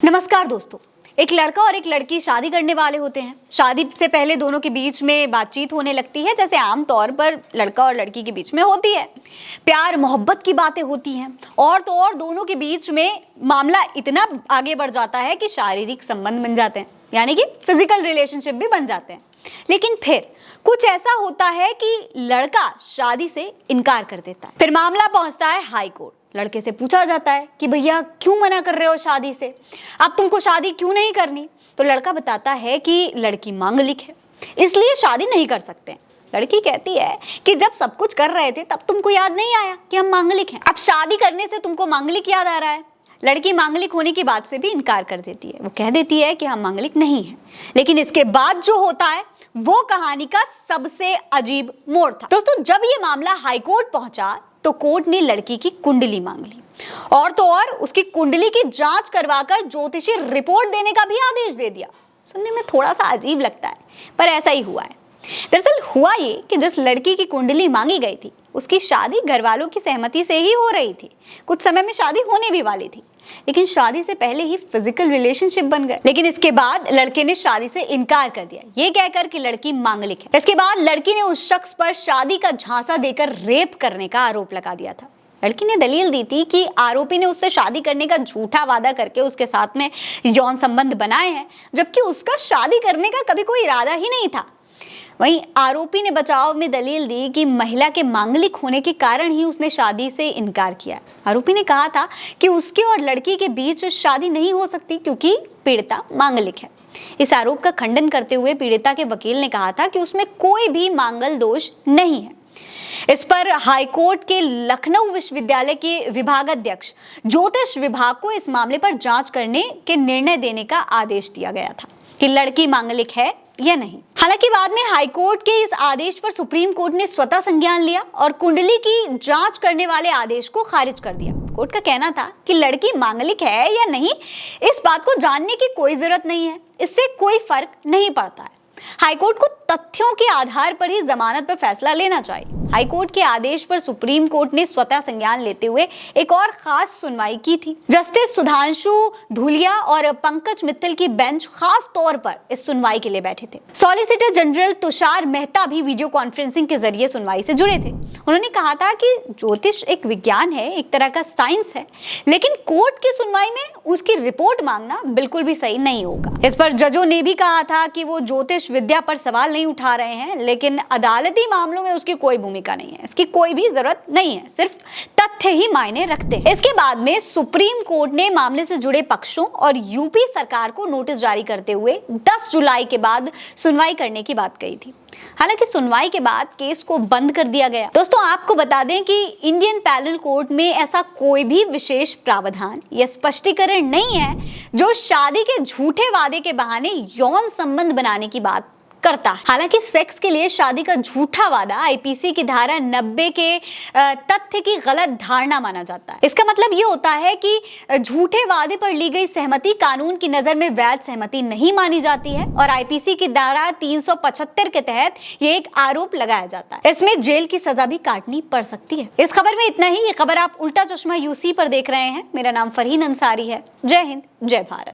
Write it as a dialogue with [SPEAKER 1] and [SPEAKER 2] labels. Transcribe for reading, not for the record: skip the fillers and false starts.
[SPEAKER 1] नमस्कार दोस्तों। एक लड़का और एक लड़की शादी करने वाले होते हैं। शादी से पहले दोनों के बीच में बातचीत होने लगती है, जैसे आम तौर पर लड़का और लड़की के बीच में होती है। प्यार मोहब्बत की बातें होती हैं और तो और दोनों के बीच में मामला इतना आगे बढ़ जाता है कि शारीरिक संबंध बन जाते हैं, यानी कि फिजिकल रिलेशनशिप भी बन जाते हैं। लेकिन फिर कुछ ऐसा होता है कि लड़का शादी से इनकार कर देता है। फिर मामला पहुंचता है हाई कोर्ट। लड़के से पूछा जाता है कि भैया क्यों मना कर रहे हो शादी से, अब तुमको शादी क्यों नहीं करनी। तो लड़का बताता है कि लड़की मांगलिक है, इसलिए शादी नहीं कर सकते। लड़की कहती है कि जब सब कुछ कर रहे थे तब तुमको याद नहीं आया कि हम मांगलिक हैं, अब शादी करने से तुमको मांगलिक याद आ रहा है। लड़की मांगलिक होने की बात से भी इनकार कर देती है। वो कह देती है कि हम मांगलिक नहीं हैं। लेकिन इसके बाद जो होता है वो कहानी का सबसे अजीब मोड़ था। दोस्तों, जब ये मामला हाई कोर्ट पहुंचा तो कोर्ट ने लड़की की कुंडली मांग ली और तो और उसकी कुंडली की जांच करवाकर ज्योतिषी रिपोर्ट देने का भी आदेश दे दिया। सुनने में थोड़ा सा अजीब लगता है, पर ऐसा ही हुआ है। दरअसल हुआ ये कि जिस लड़की की कुंडली मांगी गई थी उसकी शादी घर वालों की सहमति से ही हो रही थी। कुछ समय में शादी होने भी वाली थी, लेकिन शादी से पहले ही फिजिकल रिलेशनशिप बन गए। लेकिन इसके बाद लड़के ने शादी से इनकार कर दिया, ये कहकर कि लड़की मांगलिक है। इसके बाद लड़की ने उस शख्स पर शादी का झांसा देकर रेप करने का आरोप लगा दिया था। लड़की ने दलील दी थी कि आरोपी ने उससे शादी करने का झूठा वादा करके उसके साथ में यौन संबंध बनाए हैं, जबकि उसका शादी करने का कभी कोई इरादा ही नहीं था। वहीं आरोपी ने बचाव में दलील दी कि महिला के मांगलिक होने के कारण ही उसने शादी से इनकार किया। आरोपी ने कहा था कि उसके और लड़की के बीच शादी नहीं हो सकती क्योंकि पीड़िता मांगलिक है। इस आरोप का खंडन करते हुए पीड़िता के वकील ने कहा था कि उसमें कोई भी मांगल दोष नहीं है। इस पर हाईकोर्ट के लखनऊ विश्वविद्यालय के विभागाध्यक्ष ज्योतिष विभाग को इस मामले पर जांच करने के निर्णय देने का आदेश दिया गया था कि लड़की मांगलिक है या नहीं। हालांकि बाद में हाईकोर्ट के इस आदेश पर सुप्रीम कोर्ट ने स्वतः संज्ञान लिया और कुंडली की जांच करने वाले आदेश को खारिज कर दिया। कोर्ट का कहना था कि लड़की मांगलिक है या नहीं इस बात को जानने की कोई जरूरत नहीं है, इससे कोई फर्क नहीं पड़ता है। हाईकोर्ट को तथ्यों के आधार पर ही जमानत पर फैसला लेना चाहिए। हाईकोर्ट के आदेश पर सुप्रीम कोर्ट ने स्वतः संज्ञान लेते हुए एक और खास सुनवाई की थी। जस्टिस सुधांशु धूलिया और पंकज मित्तल की बेंच खास तौर पर इस सुनवाई के लिए बैठे थे। सॉलिसिटर जनरल तुषार मेहता भी वीडियो कॉन्फ्रेंसिंग के जरिए सुनवाई से जुड़े थे। उन्होंने कहा था कि ज्योतिष एक विज्ञान है, एक तरह का साइंस है, लेकिन कोर्ट की सुनवाई में उसकी रिपोर्ट मांगना बिल्कुल भी सही नहीं होगा। इस पर जजों ने भी कहा था कि वो ज्योतिष विद्या पर सवाल नहीं उठा रहे हैं, लेकिन अदालती मामलों में उसकी कोई भूमिका नहीं है, इसकी कोई भी जरूरत नहीं है, सिर्फ तथ्य ही मायने रखते हैं। इसके बाद में सुप्रीम कोर्ट ने मामले से जुड़े पक्षों और यूपी सरकार को नोटिस जारी करते हुए 10 जुलाई के बाद सुनवाई करने की बात कही थी। हालांकि सुनवाई के बाद केस को बंद कर दिया गया। दोस्तों, आपको बता दें कि इंडियन पैनल कोड में ऐसा कोई भी विशेष प्रावधान या स्पष्टीकरण नहीं है जो शादी के झूठे वादे के बहाने यौन संबंध बनाने की बात करता है। हालांकि सेक्स के लिए शादी का झूठा वादा आईपीसी की धारा 90 के तथ्य की गलत धारणा माना जाता है। इसका मतलब ये होता है कि झूठे वादे पर ली गई सहमति कानून की नजर में वैध सहमति नहीं मानी जाती है और आईपीसी की धारा 375 के तहत ये एक आरोप लगाया जाता है। इसमें जेल की सजा भी काटनी पड़ सकती है। इस खबर में इतना ही। ये खबर आप उल्टा चश्मा यूसी पर देख रहे हैं। मेरा नाम फरहीन अंसारी है। जय हिंद, जय भारत।